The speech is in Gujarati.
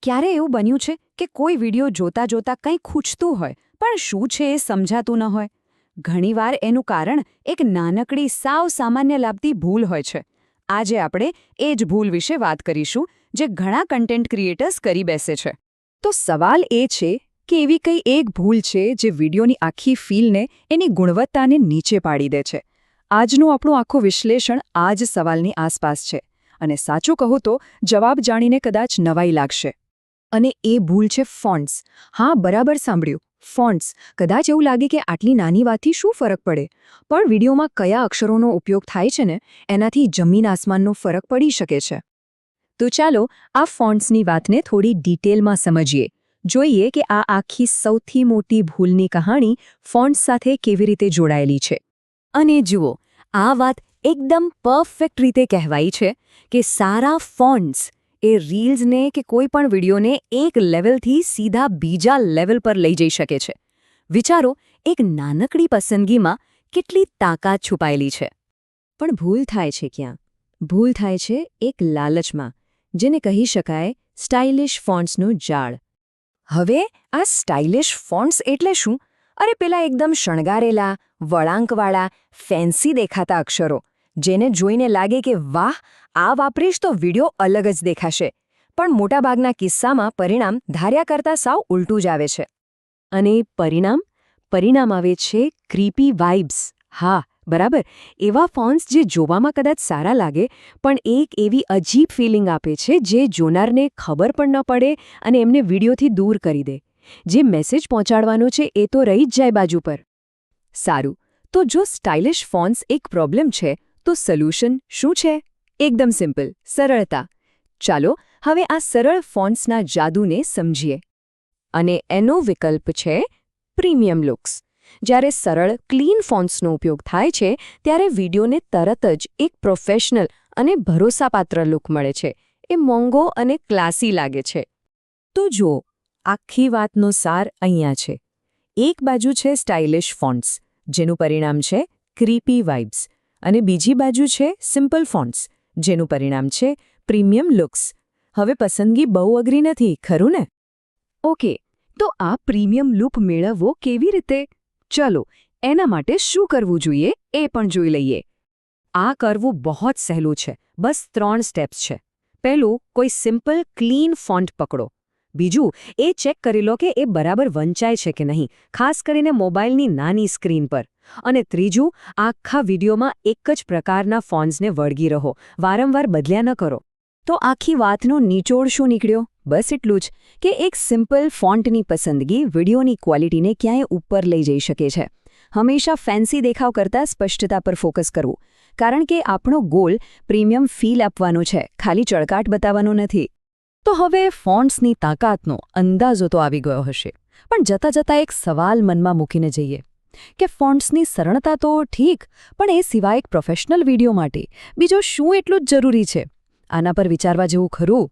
ક્યારે એવું બન્યું છે કે કોઈ વિડિયો જોતા જોતા કંઈ ખૂંચતું હોય પણ શું છે એ સમજાતું ન હોય? ઘણીવાર એનું કારણ એક નાનકડી સાવ સામાન્ય લાગતી ભૂલ હોય છે. આજે આપણે એ જ ભૂલ વિશે વાત કરીશું જે ઘણા કન્ટેન્ટ ક્રિએટર્સ કરી બેસે છે. તો સવાલ એ છે કે એવી કઈ એક ભૂલ છે જે વિડિયોની આખી ફીલને એની ગુણવત્તાને નીચે પાડી દે છે. આજનું આપણું આખું વિશ્લેષણ આ જ સવાલની આસપાસ છે. અને સાચું કહું તો જવાબ જાણીને કદાચ નવાઈ લાગશે. અને એ ભૂલ છે ફોન્ટ્સ. હા, બરાબર સાંભળ્યું, ફોન્ટ્સ. કદાચ એવું લાગે કે આટલી નાની વાતથી શું ફરક પડે, પણ વિડીયોમાં કયા અક્ષરોનો ઉપયોગ થાય છે ને એનાથી જમીન આસમાનનો ફરક પડી શકે છે. તો ચાલો આ ફોન્ટ્સની વાતને થોડી ડિટેલમાં સમજીએ. જોઈએ કે આ આખી સૌથી મોટી ભૂલની કહાણી ફોન્ટ્સ સાથે કેવી રીતે જોડાયેલી છે. અને જુઓ, આ વાત એકદમ પરફેક્ટ રીતે કહેવાય છે કે સારા ફોન્ટ્સ એ રીલ્સને કે કોઈ પણ વિડીયોને એક લેવલથી સીધા બીજા લેવલ પર લઈ જઈ શકે છે. વિચારો, એક નાનકડી પસંદગીમાં કેટલી તાકાત છુપાયેલી છે. પણ ભૂલ થાય છે ક્યાં? ભૂલ થાય છે એક લાલચમાં, જેને કહી શકાય સ્ટાઇલિશ ફોન્ટ્સનું જાળ. હવે આ સ્ટાઇલિશ ફોન્ટ્સ એટલે શું? અરે પેલા એકદમ શણગારેલા, વળાંકવાળા, ફેન્સી દેખાતા અક્ષરો, જેને જોઈને લાગે કે વાહ, આ વાપરીશ તો વિડીયો અલગ જ દેખાશે. પણ મોટાભાગના કિસ્સામાં પરિણામ ધાર્યા કરતાં સાવ ઉલટું જ આવે છે. અને પરિણામ આવે છે ક્રીપી વાઇબ્સ. હા, બરાબર, એવા ફોન્ટ્સ જે જોવામાં કદાચ સારા લાગે પણ એક એવી અજીબ ફિલિંગ આપે છે જે જોનારને ખબર પણ ન પડે અને એમને વિડીયોથી દૂર કરી દે. જે મેસેજ પહોંચાડવાનો છે એ તો રહી જ જાય બાજુ પર. સારું, તો જો સ્ટાઇલિશ ફોન્ટ્સ એક પ્રોબ્લેમ છે તો સોલ્યુશન શું છે? એકદમ સિમ્પલ, સરળતા. ચાલો હવે આ સરળ ફોન્ટ્સના જાદુને સમજીએ. અને એનો વિકલ્પ છે પ્રીમિયમ લુક્સ. જ્યારે સરળ, ક્લીન ફોન્ટ્સનો ઉપયોગ થાય છે ત્યારે વિડીયોને તરત જ એક પ્રોફેશનલ અને ભરોસાપાત્ર લુક મળે છે. એ મોંઘો અને ક્લાસી લાગે છે. તો જુઓ, આખી વાતનો સાર અહીંયા છે. એક બાજુ છે સ્ટાઇલિશ ફોન્ટ્સ, જેનું પરિણામ છે ક્રીપી વાઇબ્સ, અને બીજી બાજુ છે સિમ્પલ ફોન્ટ્સ, જેનું પરિણામ છે પ્રીમિયમ લુક્સ. હવે પસંદગી બહુ અઘરી નથી, ખરું ને? ઓકે, તો આ પ્રીમિયમ લુક મેળવવો કેવી રીતે? ચલો, એના માટે શું કરવું જોઈએ એ પણ જોઈ લઈએ. આ કરવું બહુ જ સહેલું છે. બસ 3 સ્ટેપ્સ છે. પહેલું, કોઈ સિમ્પલ ક્લીન ફોન્ટ પકડો. બીજું, એ ચેક કરી લો કે એ બરાબર વંચાય છે કે નહીં, ખાસ કરીને મોબાઈલની નાની સ્ક્રીન પર. અને ત્રીજું, આખા વિડીયોમાં એક જ પ્રકારના ફોન્ટ્સને વળગી રહો, વારંવાર બદલ્યા ન કરો. તો આખી વાતનો નિચોડ શું નીકળ્યો? બસ એટલું જ કે એક સિમ્પલ ફોન્ટની પસંદગી વિડીયોની ક્વોલિટીને ક્યાંય ઉપર લઈ જઈ શકે છે. હંમેશા ફેન્સી દેખાવ કરતાં સ્પષ્ટતા પર ફોકસ કરવું, કારણ કે આપણો ગોલ પ્રીમિયમ ફીલ આપવાનો છે, ખાલી ચળકાટ બતાવવાનો નથી. તો હવે ફોન્ટ્સની તાકાતનો અંદાજો તો આવી ગયો હશે, પણ જતાં જતાં એક સવાલ મનમાં મૂકીને જઈએ કે ફોન્ટ્સની સરળતા તો ઠીક, પણ એ સિવાય એક પ્રોફેશનલ વિડીયો માટે બીજો શું એટલું જ જરૂરી છે? આના પર વિચારવા જેવું ખરું.